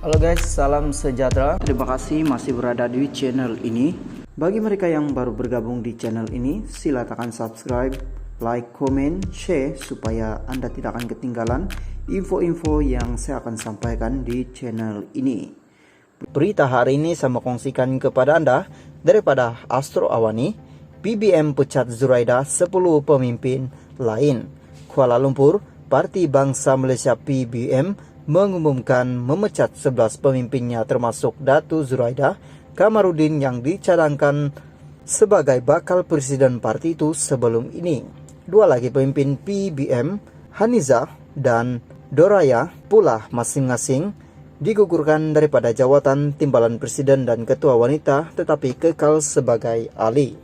Halo guys, salam sejahtera. Terima kasih masih berada di channel ini. Bagi mereka yang baru bergabung di channel ini, silakan subscribe, like, comment, share supaya Anda tidak akan ketinggalan info-info yang saya akan sampaikan di channel ini. Berita hari ini saya mau kongsikan kepada Anda daripada Astro Awani, PBM pecat Zuraida 10 pemimpin lain. Kuala Lumpur, Parti Bangsa Malaysia PBM mengumumkan memecat 11 pemimpinnya termasuk Datu Zuraida Kamarudin yang dicadangkan sebagai bakal presiden parti itu sebelum ini. Dua lagi pemimpin PBM, Haniza dan Doraya pula masing-masing digugurkan daripada jawatan timbalan presiden dan ketua wanita tetapi kekal sebagai ahli.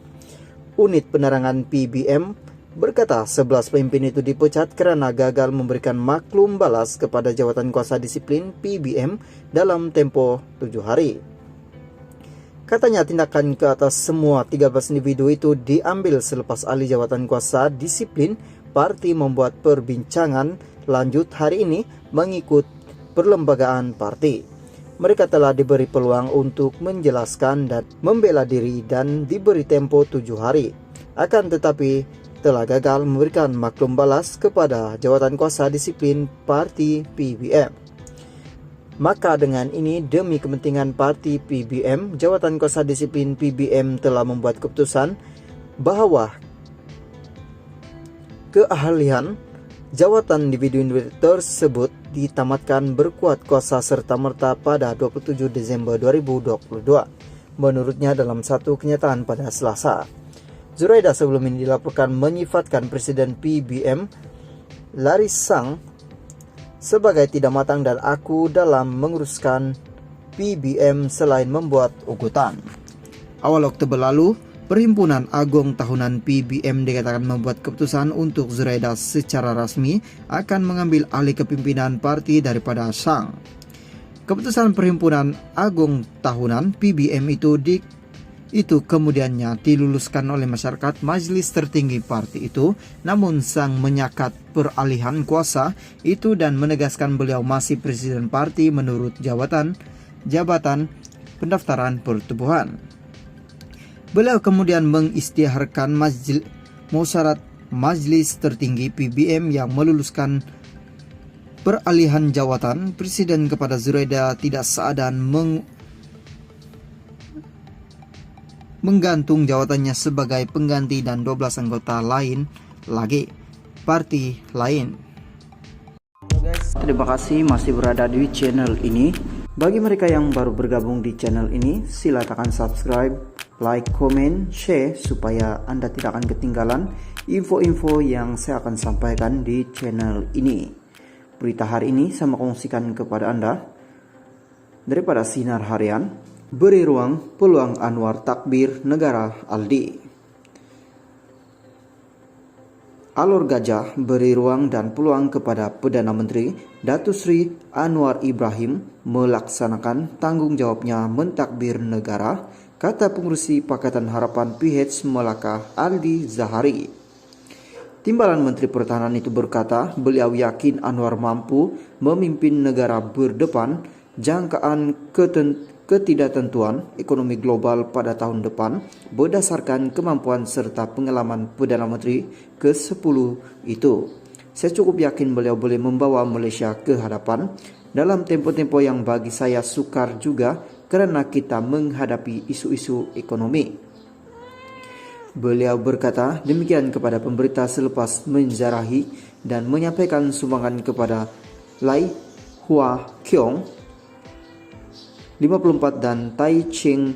Unit penerangan PBM berkata 11 pemimpin itu dipecat karena gagal memberikan maklum balas kepada jawatan kuasa disiplin PBM dalam tempo 7 hari. Katanya tindakan ke atas semua 13 individu itu diambil selepas ahli jawatan kuasa disiplin parti membuat perbincangan lanjut hari ini mengikut perlembagaan parti. Mereka telah diberi peluang untuk menjelaskan dan membela diri dan diberi tempo 7 hari. Akan tetapi telah gagal memberikan maklum balas kepada jawatan kuasa disiplin parti PBM. Maka dengan ini demi kepentingan parti PBM, jawatan kuasa disiplin PBM telah membuat keputusan bahwa keahlian jawatan individu-individu tersebut ditamatkan berkuat kuasa serta-merta pada 27 Desember 2022. Menurutnya dalam satu kenyataan pada Selasa. Zuraida sebelum ini dilaporkan menyifatkan Presiden PBM Laris Sang sebagai tidak matang dan aku dalam menguruskan PBM selain membuat ugutan. Awal Oktober lalu, Perhimpunan Agung Tahunan PBM dikatakan membuat keputusan untuk Zuraida secara rasmi akan mengambil alih kepimpinan parti daripada Sang. Keputusan Perhimpunan Agung Tahunan PBM itu kemudiannya diluluskan oleh masyarakat majelis tertinggi parti itu, namun Sang menyakat peralihan kuasa itu dan menegaskan beliau masih presiden parti menurut jabatan pendaftaran pertubuhan. Beliau kemudian mengisytiharkan musyawarah majelis tertinggi PBM yang meluluskan peralihan jawatan presiden kepada Zuraida tidak seadan menggantung jawatannya sebagai pengganti dan 12 anggota lain lagi parti lain. Guys, terima kasih masih berada di channel ini. Bagi mereka yang baru bergabung di channel ini, silakan subscribe, like, comment, share supaya Anda tidak akan ketinggalan info-info yang saya akan sampaikan di channel ini. Berita hari ini saya mau kongsikan kepada Anda daripada Sinar Harian. Beri ruang peluang Anwar takbir negara Aldi. Alor Gajah beri ruang dan peluang kepada Perdana Menteri Datuk Seri Anwar Ibrahim melaksanakan tanggung jawabnya mentakbir negara, kata pengurusi Pakatan Harapan PH Melaka Aldi Zahari. Timbalan Menteri Pertahanan itu berkata beliau yakin Anwar mampu memimpin negara berdepan jangkaan ketidaktentuan ekonomi global pada tahun depan berdasarkan kemampuan serta pengalaman Perdana Menteri ke-10 itu. Saya cukup yakin beliau boleh membawa Malaysia ke hadapan dalam tempo-tempo yang bagi saya sukar juga kerana kita menghadapi isu-isu ekonomi. Beliau berkata demikian kepada pemberita selepas menziarahi dan menyampaikan sumbangan kepada Lai Hua Kiong 54 dan Tai Ching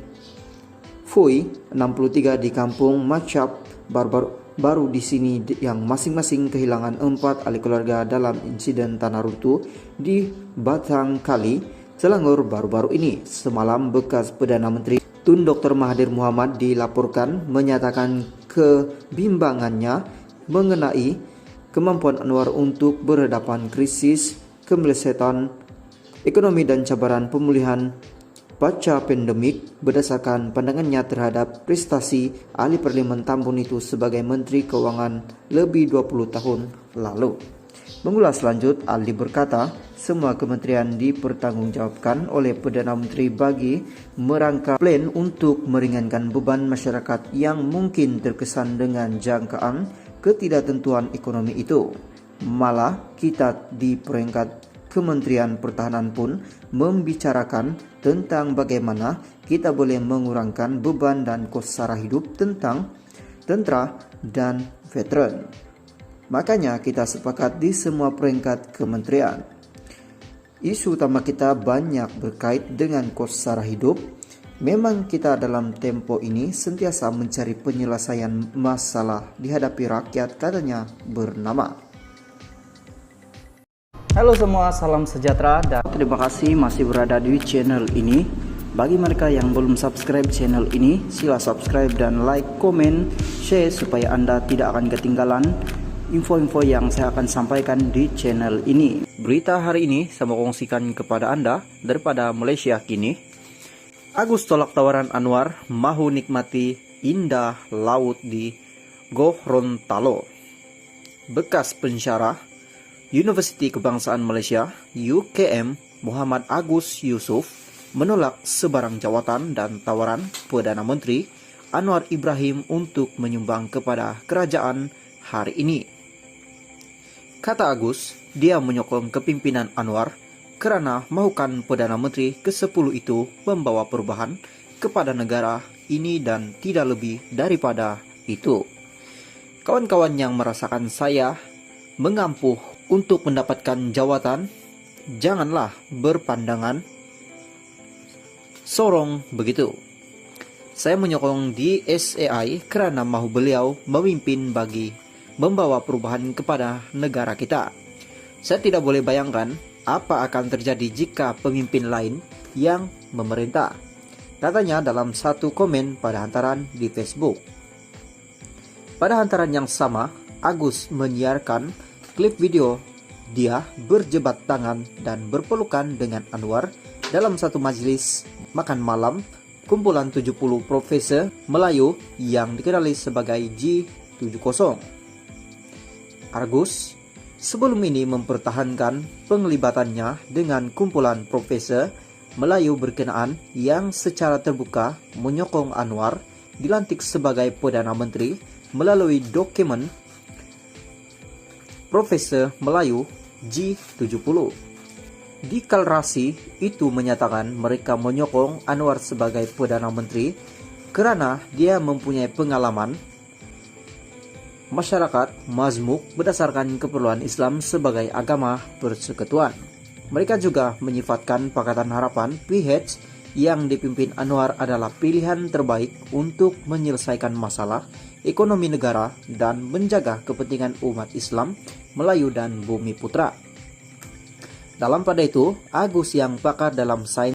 Fui 63 di kampung Macap baru di sini yang masing-masing kehilangan 4 ahli keluarga dalam insiden tanah runtuh di Batang Kali, Selangor baru-baru ini. Semalam bekas Perdana Menteri Tun Dr. Mahathir Mohamad dilaporkan menyatakan kebimbangannya mengenai kemampuan Anwar untuk berhadapan krisis kemelesetan ekonomi dan cabaran pemulihan pasca pandemik berdasarkan pandangannya terhadap prestasi ahli parlimen Tambun itu sebagai Menteri Keuangan lebih 20 tahun lalu. Mengulas lanjut, Aldi berkata, semua kementerian dipertanggungjawabkan oleh Perdana Menteri bagi merangka plan untuk meringankan beban masyarakat yang mungkin terkesan dengan jangkaan ketidaktentuan ekonomi itu. Malah kita di peringkat Kementerian Pertahanan pun membicarakan tentang bagaimana kita boleh mengurangkan beban dan kos sara hidup tentang tentara dan veteran. Makanya kita sepakat di semua peringkat kementerian. Isu utama kita banyak berkait dengan kos sara hidup. Memang kita dalam tempo ini sentiasa mencari penyelesaian masalah dihadapi rakyat, katanya bernama. Halo semua, salam sejahtera dan terima kasih masih berada di channel ini. Bagi mereka yang belum subscribe channel ini, sila subscribe dan like, komen, share supaya Anda tidak akan ketinggalan info-info yang saya akan sampaikan di channel ini. Berita hari ini saya mau kongsikan kepada Anda daripada Malaysia kini. Agus tolak tawaran Anwar, mahu nikmati indah laut di Gorontalo. Bekas pensyarah Universiti Kebangsaan Malaysia UKM Muhammad Agus Yusuf menolak sebarang jawatan dan tawaran Perdana Menteri Anwar Ibrahim untuk menyumbang kepada kerajaan hari ini. Kata Agus, dia menyokong kepimpinan Anwar kerana mahukan Perdana Menteri ke-10 itu membawa perubahan kepada negara ini dan tidak lebih daripada itu. Kawan-kawan yang merasakan saya mengampuh untuk mendapatkan jawatan, janganlah berpandangan sorong begitu. Saya menyokong di SAI kerana mahu beliau memimpin bagi membawa perubahan kepada negara kita. Saya tidak boleh bayangkan apa akan terjadi jika pemimpin lain yang memerintah, katanya dalam satu komen pada hantaran di Facebook. Pada hantaran yang sama, Agus menyiarkan klip video dia berjebat tangan dan berpelukan dengan Anwar dalam satu majlis makan malam kumpulan 70 profesor Melayu yang dikenali sebagai G70. Agus sebelum ini mempertahankan penglibatannya dengan kumpulan profesor Melayu berkenaan yang secara terbuka menyokong Anwar dilantik sebagai Perdana Menteri melalui dokumen Profesor Melayu G70. Deklarasi itu menyatakan mereka menyokong Anwar sebagai Perdana Menteri kerana dia mempunyai pengalaman masyarakat mazmuk berdasarkan keperluan Islam sebagai agama persekutuan. Mereka juga menyifatkan Pakatan Harapan PH yang dipimpin Anwar adalah pilihan terbaik untuk menyelesaikan masalah ekonomi negara dan menjaga kepentingan umat Islam, Melayu dan Bumi Putra. Dalam pada itu, Agus yang pakar dalam sains